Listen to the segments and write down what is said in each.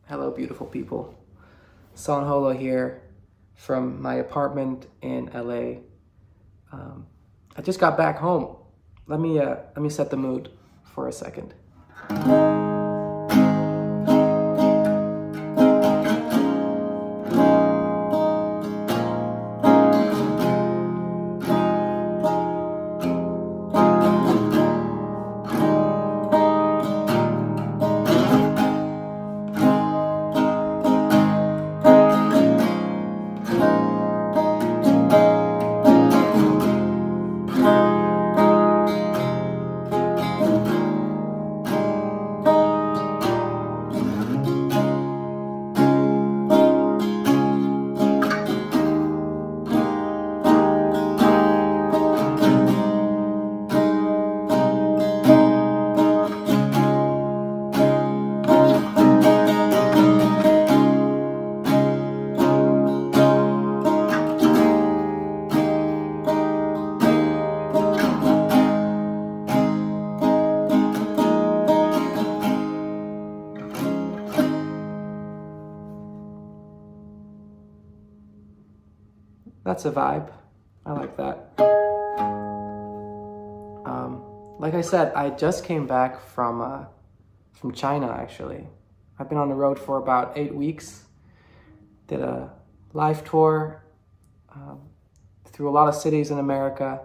Hello, beautiful people. San Holo here from my apartment in LA. I just got back home. Let me set the mood for a second. That's a vibe. I like that. Like I said, I just came back from China, actually. I've been on the road for about 8 weeks. Did a live tour through a lot of cities in America,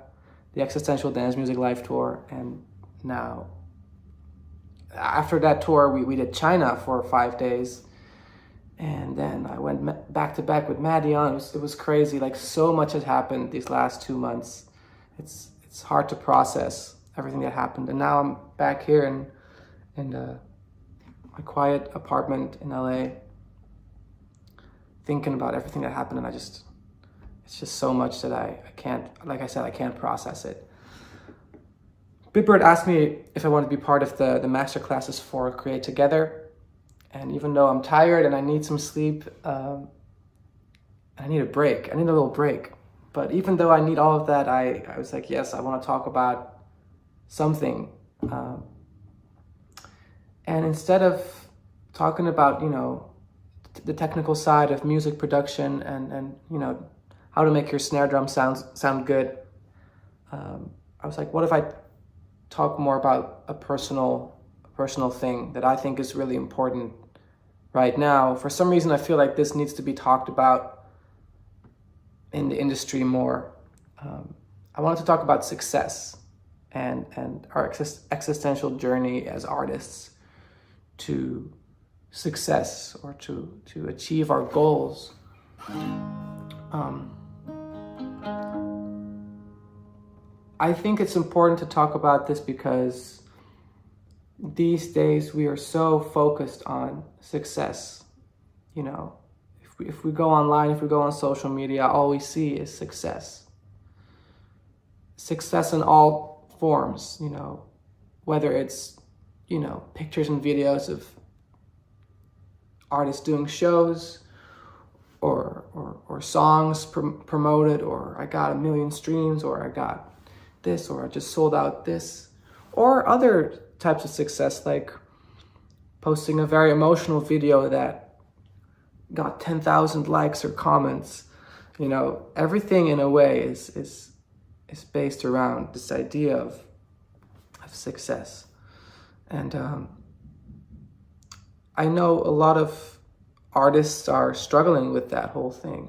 the Existential Dance Music Live Tour, and now, after that tour, we did China for 5 days. And then I went back to back with Madion. It was crazy. Like, so much has happened these last 2 months. It's hard to process everything that happened. And now I'm back here in my quiet apartment in LA, thinking about everything that happened. And it's just so much that I can't, like I said, I can't process it. Bitbird asked me if I wanted to be part of the master classes for Create Together. And even though I'm tired and I need some sleep, I need a break. I need a little break. But even though I need all of that, I was like, yes, I want to talk about something. And instead of talking about, the technical side of music production and how to make your snare drum sound good, I was like, what if I talk more about a personal thing that I think is really important right now. For some reason, I feel like this needs to be talked about in the industry more. I wanted to talk about success and our existential journey as artists to success or to achieve our goals. I think it's important to talk about this because these days we are so focused on success. If we go online, if we go on social media, all we see is success. Success in all forms, whether it's, pictures and videos of artists doing shows or songs promoted, or I got 1 million streams, or I got this, or I just sold out this, or other types of success, like posting a very emotional video that got 10,000 likes or comments. Everything in a way is based around this idea of success. And I know a lot of artists are struggling with that whole thing,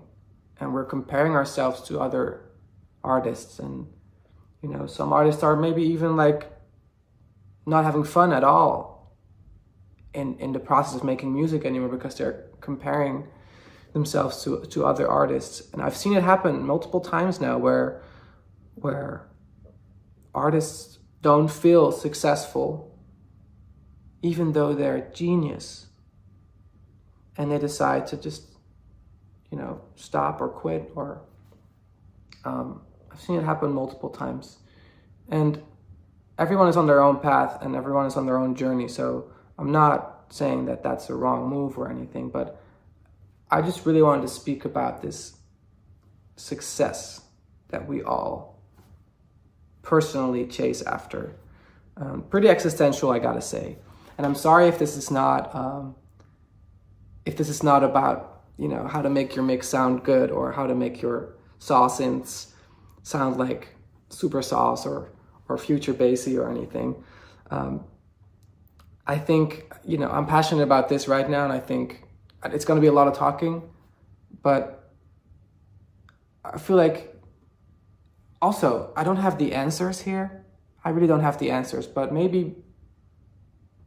and we're comparing ourselves to other artists, and some artists are maybe even like not having fun at all in the process of making music anymore because they're comparing themselves to other artists. And I've seen it happen multiple times now where artists don't feel successful even though they're a genius, and they decide to just stop or quit, or I've seen it happen multiple times. And everyone is on their own path and everyone is on their own journey. So I'm not saying that that's a wrong move or anything, but I just really wanted to speak about this success that we all personally chase after. Pretty existential, I gotta say. And I'm sorry if this is not if this is not about, you know, how to make your mix sound good or how to make your saw synths sound like super sauce or future bassy or anything. I think, you know, I'm passionate about this right now, and I think it's going to be a lot of talking, but I feel like also I don't have the answers here. I really don't have the answers, but maybe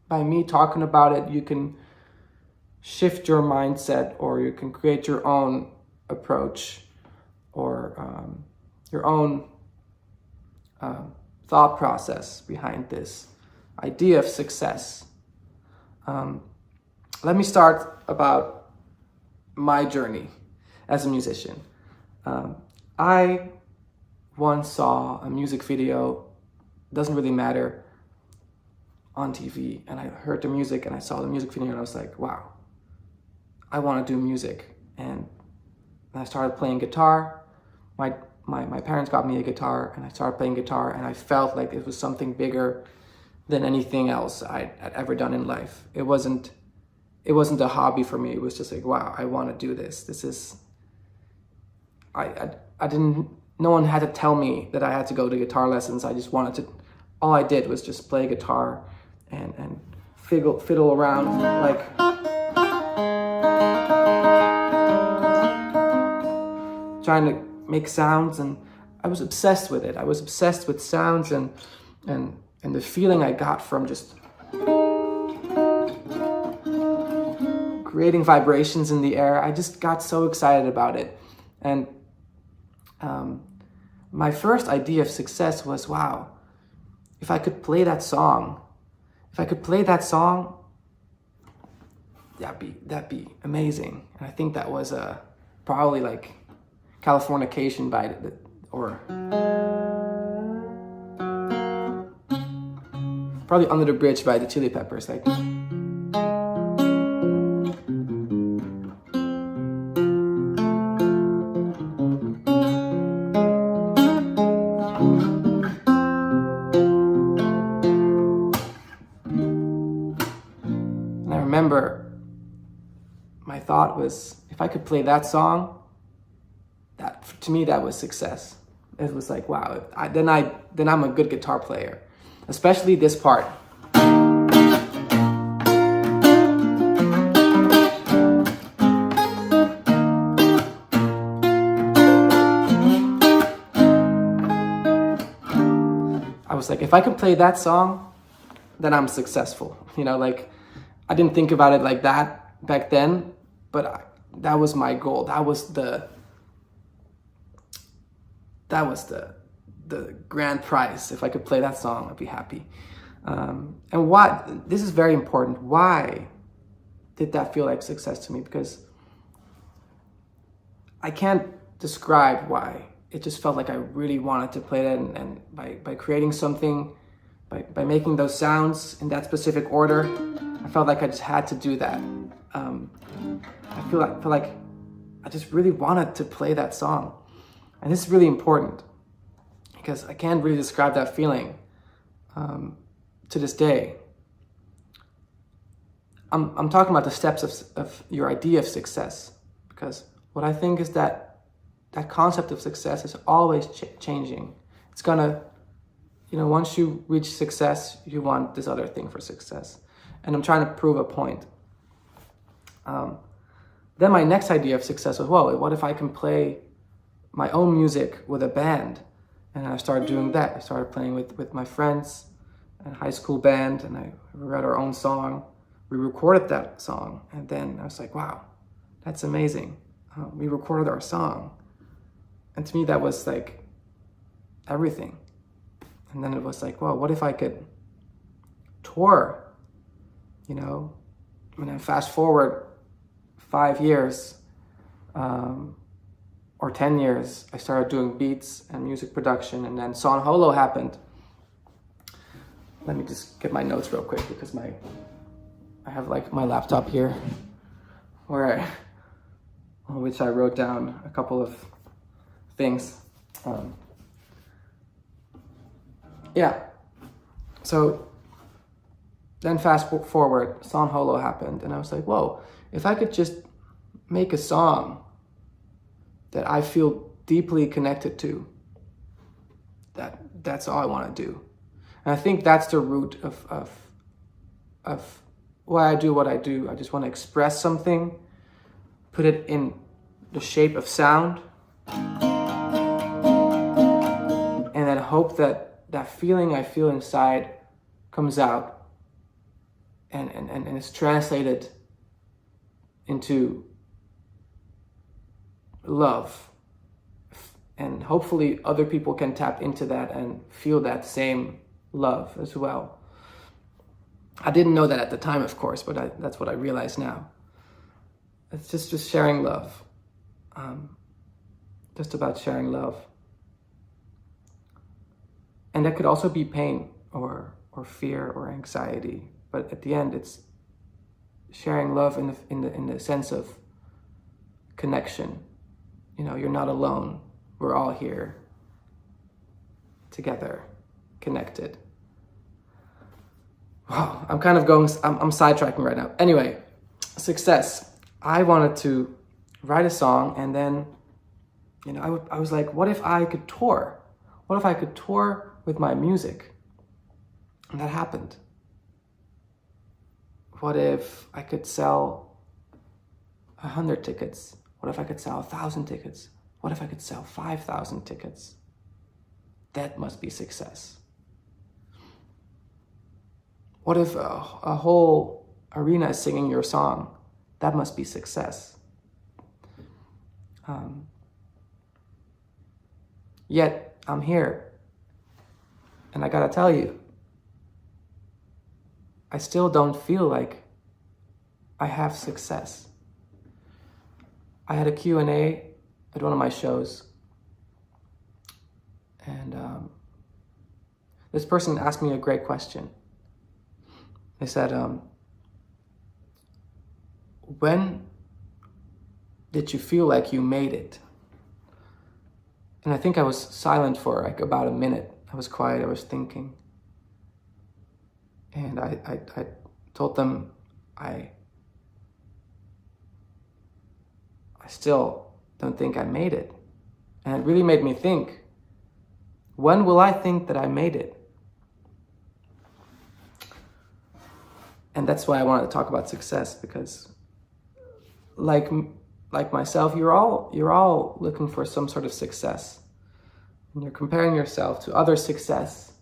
by me talking about it, you can shift your mindset, or you can create your own approach, or your own thought process behind this idea of success. Let me start about my journey as a musician. I once saw a music video, doesn't really matter, on TV, and I heard the music and I saw the music video and I was like, wow, I want to do music. And I started playing guitar. My parents got me a guitar, and I started playing guitar, and I felt like it was something bigger than anything else I'd ever done in life. It wasn't a hobby for me. It was just like, wow, I want to do this. This is, I didn't, no one had to tell me that I had to go to guitar lessons. I just wanted to, all I did was just play guitar and fiddle around, like, trying to make sounds, and I was obsessed with it. I was obsessed with sounds and the feeling I got from just creating vibrations in the air. I just got so excited about it. And my first idea of success was, wow, if I could play that song, that'd be amazing. And I think that was probably like Californication by or probably Under the Bridge by the Chili Peppers. Like, and I remember my thought was, if I could play that song, that, to me, that was success. It was like, wow, then I'm a good guitar player, especially this part. I was like, if I can play that song, then I'm successful. You know, like, I didn't think about it like that back then, but that was my goal. That was the grand prize. If I could play that song, I'd be happy. And this is very important. Why did that feel like success to me? Because I can't describe why. It just felt like I really wanted to play that, and by creating something, by making those sounds in that specific order, I felt like I just had to do that. I feel like I just really wanted to play that song. And this is really important, because I can't really describe that feeling to this day. I'm talking about the steps of your idea of success, because what I think is that concept of success is always changing. It's gonna, you know, once you reach success, you want this other thing for success. And I'm trying to prove a point. Then my next idea of success was, whoa, what if I can play my own music with a band? And I started doing that. I started playing with my friends in a high school band, and I wrote our own song. We recorded that song, and then I was like, wow, that's amazing. We recorded our song. And to me, that was like everything. And then it was like, well, what if I could tour, you know? And then fast forward 5 years, or 10 years, I started doing beats and music production, and then San Holo happened. Let me just get my notes real quick, because I have like my laptop here, on which I wrote down a couple of things. Yeah. So then fast forward, San Holo happened, and I was like, whoa, if I could just make a song that I feel deeply connected to, that's all I want to do. And I think that's the root of why I do what I do. I just want to express something, put it in the shape of sound, and then hope that that feeling I feel inside comes out and is translated into love. And hopefully other people can tap into that and feel that same love as well. I didn't know that at the time, of course, but that's what I realize now. It's just sharing love. Just about sharing love. And that could also be pain or fear or anxiety. But at the end, it's sharing love in the sense of connection. You know, you're not alone. We're all here together, connected. Wow, I'm kind of going, I'm sidetracking right now. Anyway, success. I wanted to write a song, and then, you know, I was like, what if I could tour? What if I could tour with my music? And that happened. What if I could sell 100 tickets? What if I could sell 1,000 tickets? What if I could sell 5,000 tickets? That must be success. What if a whole arena is singing your song? That must be success. Yet I'm here, and I gotta tell you, I still don't feel like I have success. I had a Q&A at one of my shows, and this person asked me a great question. They said, when did you feel like you made it? And I think I was silent for like about a minute. I was quiet, I was thinking. And I told them I still don't think I made it. And it really made me think, when will I think that I made it? And that's why I wanted to talk about success, because like myself, you're all looking for some sort of success. And you're comparing yourself to other success.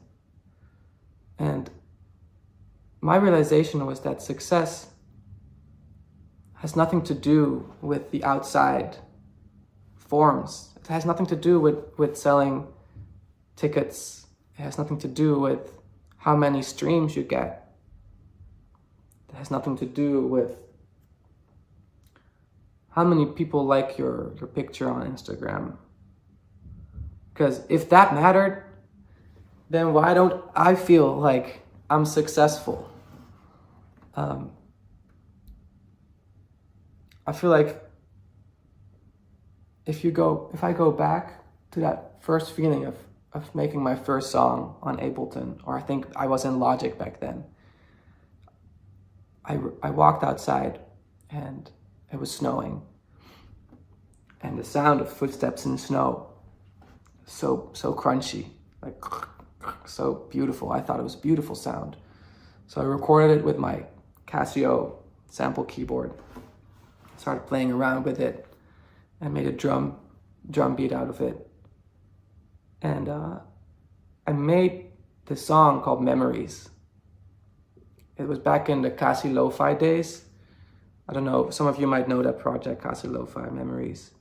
And my realization was that success has nothing to do with the outside forms. It has nothing to do with selling tickets. It has nothing to do with how many streams you get. It has nothing to do with how many people like your picture on Instagram. Because if that mattered, then why don't I feel like I'm successful? I feel like if I go back to that first feeling of making my first song on Ableton, or I think I was in Logic back then, I walked outside and it was snowing, and the sound of footsteps in snow, so crunchy, like so beautiful. I thought it was a beautiful sound. So I recorded it with my Casio sample keyboard, started playing around with it, and made a drum beat out of it. And I made this song called Memories. It was back in the Kasi Lo-Fi days. I don't know, some of you might know that project, Kasi Lo-Fi Memories.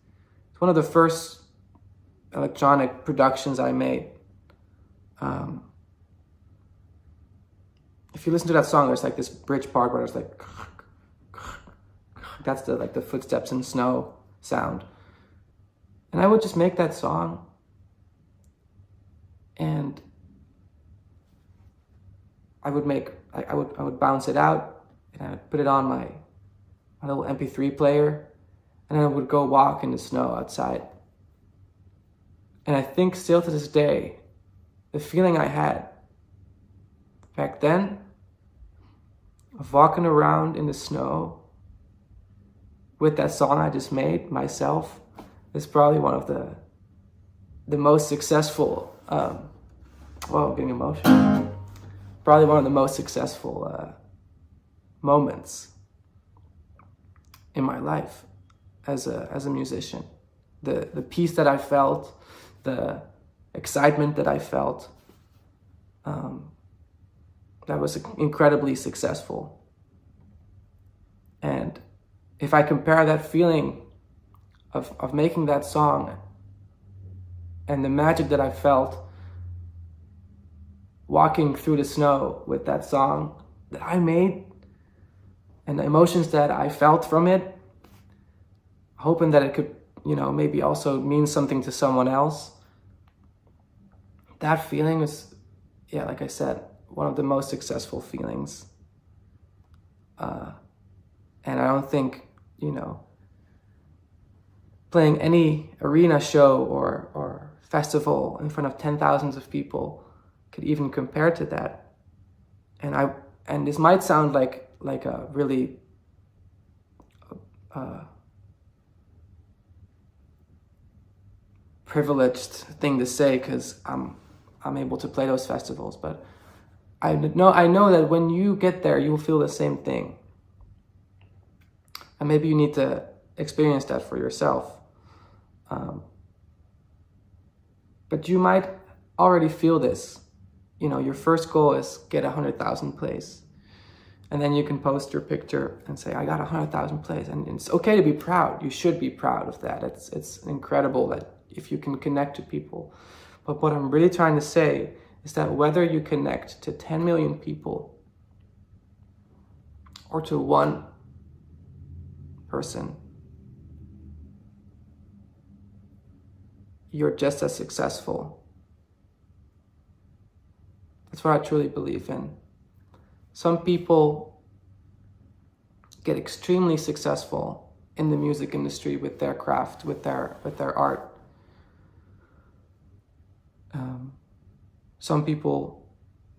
It's one of the first electronic productions I made. If you listen to that song, there's like this bridge part where it's like, that's the footsteps in snow sound. And I would just make that song, and I would bounce it out, and I would put it on my little MP3 player, and I would go walk in the snow outside. And I think still to this day, the feeling I had back then of walking around in the snow with that song I just made myself is probably one of the most successful, I'm getting emotional. Probably one of the most successful moments in my life as a musician. The peace that I felt, the excitement that I felt, that was incredibly successful. And if I compare that feeling of making that song and the magic that I felt walking through the snow with that song that I made and the emotions that I felt from it, hoping that it could, maybe also mean something to someone else. That feeling is, like I said, one of the most successful feelings. And I don't think, playing any arena show or festival in front of 10,000s of people could even compare to that. And this might sound like a really privileged thing to say, because I'm able to play those festivals, but I know that when you get there, you'll feel the same thing. And maybe you need to experience that for yourself. But you might already feel this. Your first goal is get 100,000 plays. And then you can post your picture and say, I got 100,000 plays. And it's okay to be proud. You should be proud of that. It's incredible that if you can connect to people. But what I'm really trying to say is that whether you connect to 10 million people or to one person, you're just as successful. That's what I truly believe in. Some people get extremely successful in the music industry with their craft, with their art. Some people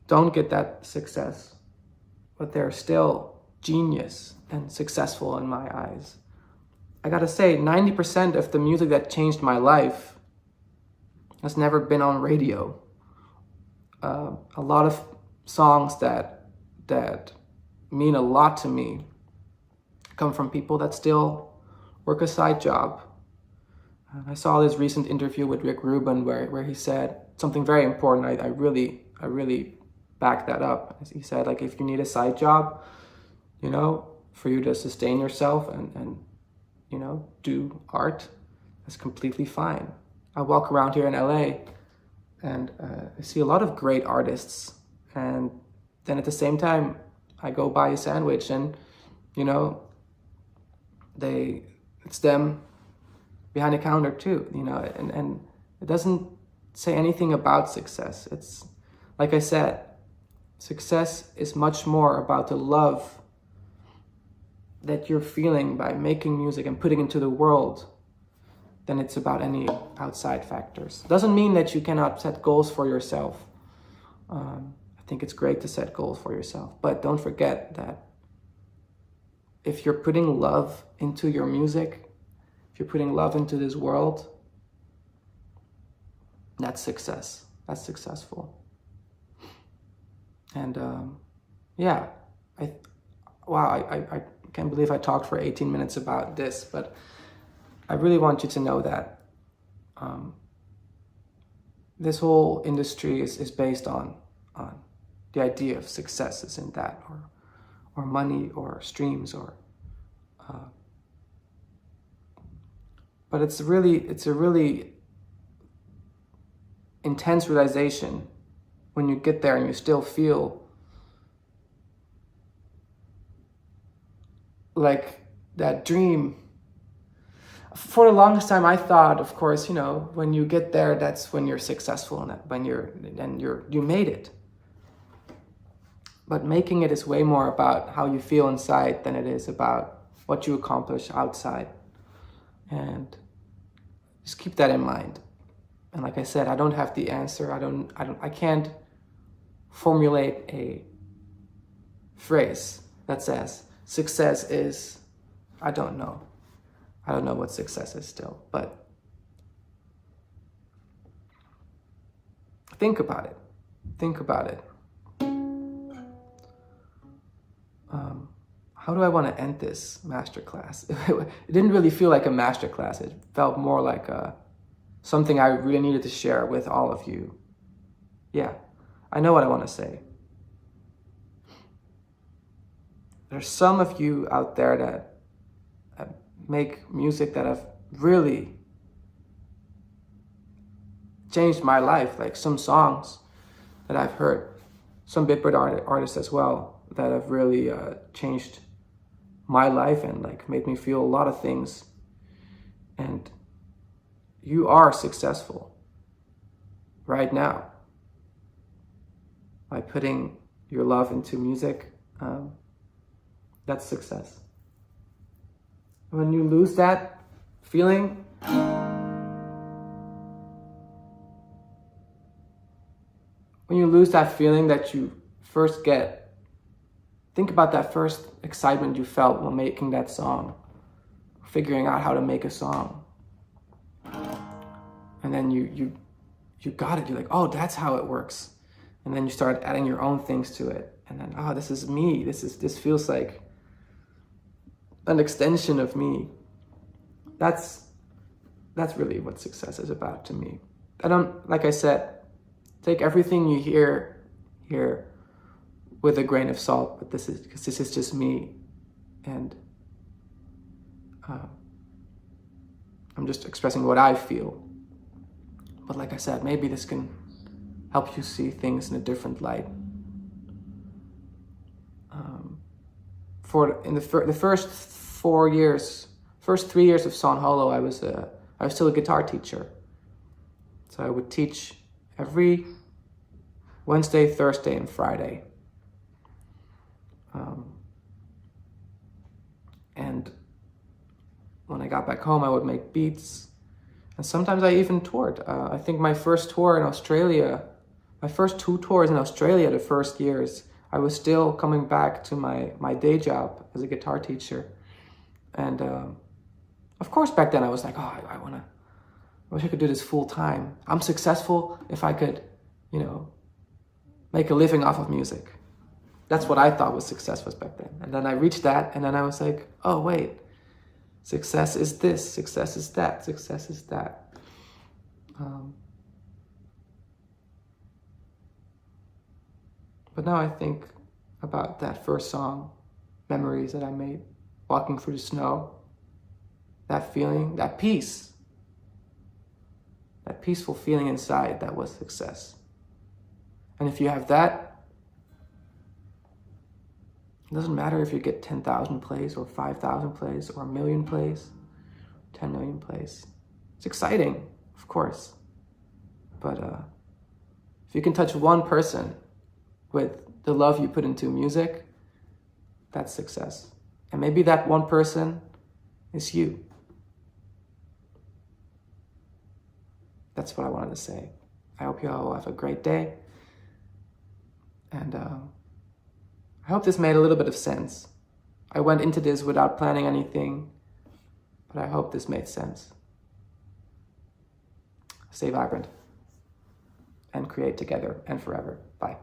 don't get that success, but they're still genius and successful in my eyes. I gotta say, 90% of the music that changed my life has never been on radio. A lot of songs that mean a lot to me come from people that still work a side job. I saw this recent interview with Rick Rubin where he said something very important. I really backed that up. He said, if you need a side job, for you to sustain yourself and do art, that's completely fine. I walk around here in LA and I see a lot of great artists, and then at the same time I go buy a sandwich and it's them behind the counter too, and it doesn't say anything about success. It's like I said, success is much more about the love that you're feeling by making music and putting into the world than it's about any outside factors. Doesn't mean that you cannot set goals for yourself. I think it's great to set goals for yourself, but don't forget that if you're putting love into your music, if you're putting love into this world, that's success. That's successful. And I can't believe I talked for 18 minutes about this, but I really want you to know that this whole industry is based on the idea of success is in that, or money, or streams, or but it's a really intense realization when you get there and you still feel like that dream. For the longest time, I thought, of course, when you get there, that's when you're successful, and when you made it. But making it is way more about how you feel inside than it is about what you accomplish outside. And just keep that in mind. And like I said, I don't have the answer. I can't formulate a phrase that says success is, I don't know. I don't know what success is still, but think about it. Think about it. How do I want to end this masterclass? It didn't really feel like a masterclass. It felt more like something I really needed to share with all of you. Yeah, I know what I want to say. There's some of you out there that make music that have really changed my life, like some songs that I've heard, some Bitbird artists as well that have really changed my life and like made me feel a lot of things. And you are successful right now by putting your love into music. That's success. When you lose that feeling, that you first get, think about that first excitement you felt while making that song, figuring out how to make a song. And then you got it. You're like, oh, that's how it works. And then you start adding your own things to it. And then, oh, this is me. This feels like an extension of me. That's really what success is about to me. I don't, like I said, take everything you hear here with a grain of salt, but this is just me, and I'm just expressing what I feel. But like I said, maybe this can help you see things in a different light. The first 3 years of San Holo, I was still a guitar teacher. So I would teach every Wednesday, Thursday, and Friday. And when I got back home, I would make beats. And sometimes I even toured. I think my first tour in Australia, my first 2 tours in Australia the first years, I was still coming back to my day job as a guitar teacher. And of course, back then I was like, oh, I wish I could do this full time. I'm successful if I could, make a living off of music. That's what I thought was success was back then. And then I reached that, and then I was like, oh, wait, success is this, success is that, success is that. But now I think about that first song, memories that I made, walking through the snow, that feeling, that peace, that peaceful feeling inside, that was success. And if you have that, it doesn't matter if you get 10,000 plays or 5,000 plays or 1 million plays, 10 million plays. It's exciting, of course. But if you can touch one person with the love you put into music, that's success. And maybe that one person is you. That's what I wanted to say. I hope you all have a great day. And I hope this made a little bit of sense. I went into this without planning anything, but I hope this made sense. Stay vibrant and create together and forever. Bye.